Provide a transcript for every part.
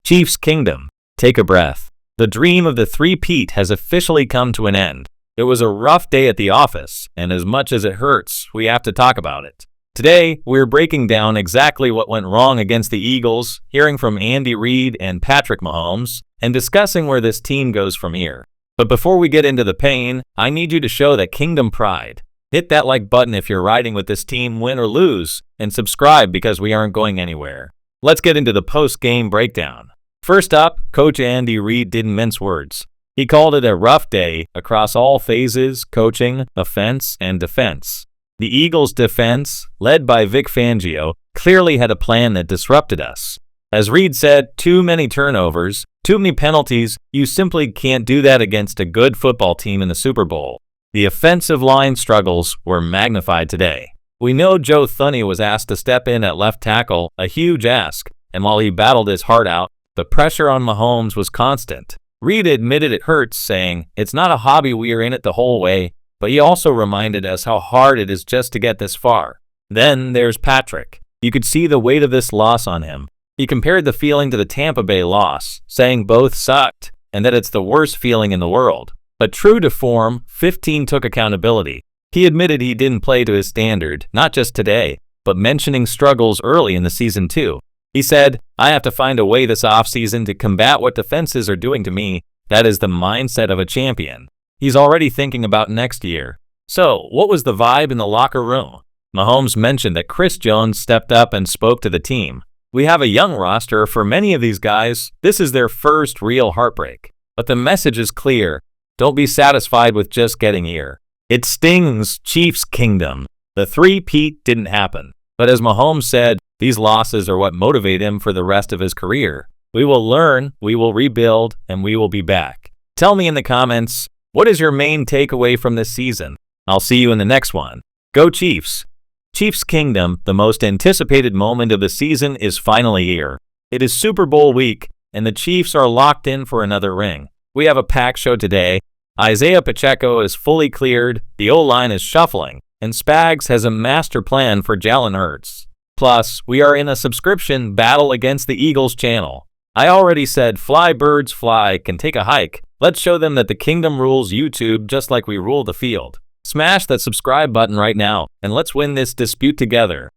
Chiefs Kingdom, take a breath. The dream of the three-peat has officially come to an end. It was a rough day at the office, and as much as it hurts, we have to talk about it. Today, we're breaking down exactly what went wrong against the Eagles, hearing from Andy Reid and Patrick Mahomes, and discussing where this team goes from here. But before we get into the pain, I need you to show that Kingdom pride. Hit that like button if you're riding with this team, win or lose, and subscribe because we aren't going anywhere. Let's get into the post-game breakdown. First up, Coach Andy Reid didn't mince words. He called it a rough day across all phases: coaching, offense, and defense. The Eagles' defense, led by Vic Fangio, clearly had a plan that disrupted us. As Reid said, too many turnovers, too many penalties. You simply can't do that against a good football team in the Super Bowl. The offensive line struggles were magnified today. We know Joe Thuney was asked to step in at left tackle, a huge ask, and while he battled his heart out, the pressure on Mahomes was constant. Reid admitted it hurts, saying, "It's not a hobby, we are in it the whole way," but he also reminded us how hard it is just to get this far. Then there's Patrick. You could see the weight of this loss on him. He compared the feeling to the Tampa Bay loss, saying both sucked, and that it's the worst feeling in the world. But true to form, 15 took accountability. He admitted he didn't play to his standard, not just today, but mentioning struggles early in the season too. He said, "I have to find a way this offseason to combat what defenses are doing to me. That is the mindset of a champion." He's already thinking about next year. So, what was the vibe in the locker room? Mahomes mentioned that Chris Jones stepped up and spoke to the team. We have a young roster. For many of these guys, this is their first real heartbreak. But the message is clear. Don't be satisfied with just getting here. It stings, Chiefs Kingdom. The three-peat didn't happen. But as Mahomes said, these losses are what motivate him for the rest of his career. We will learn, we will rebuild, and we will be back. Tell me in the comments, what is your main takeaway from this season? I'll see you in the next one. Go Chiefs! Chiefs Kingdom, the most anticipated moment of the season, is finally here. It is Super Bowl week, and the Chiefs are locked in for another ring. We have a packed show today. Isaiah Pacheco is fully cleared, the O-line is shuffling, and Spags has a master plan for Jalen Hurts. Plus, we are in a subscription battle against the Eagles channel. I already said fly birds fly can take a hike. Let's show them that the kingdom rules YouTube just like we rule the field. Smash that subscribe button right now, and let's win this dispute together.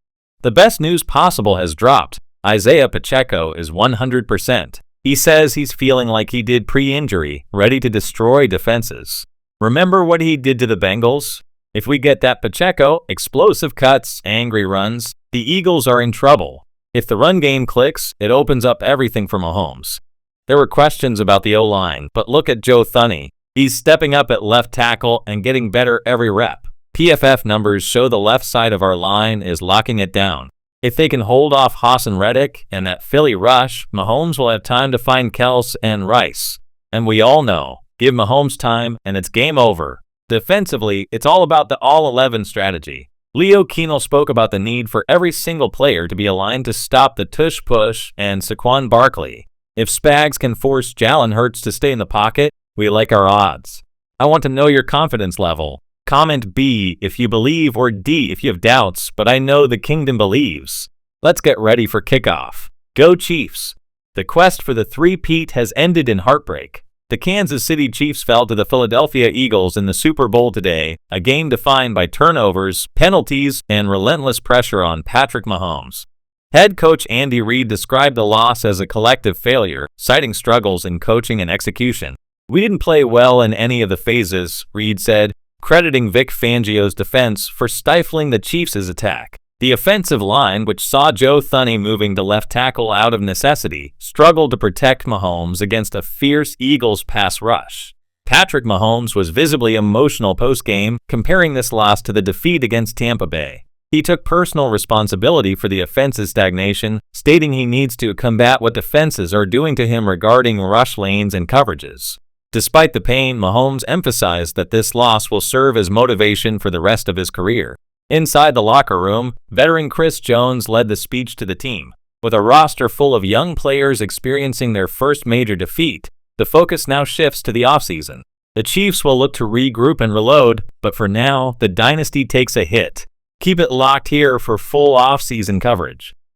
The best news possible has dropped. Isaiah Pacheco is 100%. He says he's feeling like he did pre-injury, ready to destroy defenses. Remember what he did to the Bengals? If we get that Pacheco, explosive cuts, angry runs, the Eagles are in trouble. If the run game clicks, it opens up everything for Mahomes. There were questions about the O-line, but look at Joe Thuney. He's stepping up at left tackle and getting better every rep. PFF numbers show the left side of our line is locking it down. If they can hold off Hassan Reddick and that Philly rush, Mahomes will have time to find Kelce and Rice. And we all know, give Mahomes time and it's game over. Defensively, it's all about the all-11 strategy. Leo Keenel spoke about the need for every single player to be aligned to stop the tush-push and Saquon Barkley. If Spags can force Jalen Hurts to stay in the pocket, we like our odds. I want to know your confidence level. Comment B if you believe or D if you have doubts, but I know the kingdom believes. Let's get ready for kickoff. Go Chiefs! The quest for the three-peat has ended in heartbreak. The Kansas City Chiefs fell to the Philadelphia Eagles in the Super Bowl today, a game defined by turnovers, penalties, and relentless pressure on Patrick Mahomes. Head coach Andy Reid described the loss as a collective failure, citing struggles in coaching and execution. "We didn't play well in any of the phases," Reid said, crediting Vic Fangio's defense for stifling the Chiefs' attack. The offensive line, which saw Joe Thuney moving to left tackle out of necessity, struggled to protect Mahomes against a fierce Eagles pass rush. Patrick Mahomes was visibly emotional post-game, comparing this loss to the defeat against Tampa Bay. He took personal responsibility for the offense's stagnation, stating he needs to combat what defenses are doing to him regarding rush lanes and coverages. Despite the pain, Mahomes emphasized that this loss will serve as motivation for the rest of his career. Inside the locker room, veteran Chris Jones led the speech to the team. With a roster full of young players experiencing their first major defeat, the focus now shifts to the offseason. The Chiefs will look to regroup and reload, but for now, the dynasty takes a hit. Keep it locked here for full offseason coverage.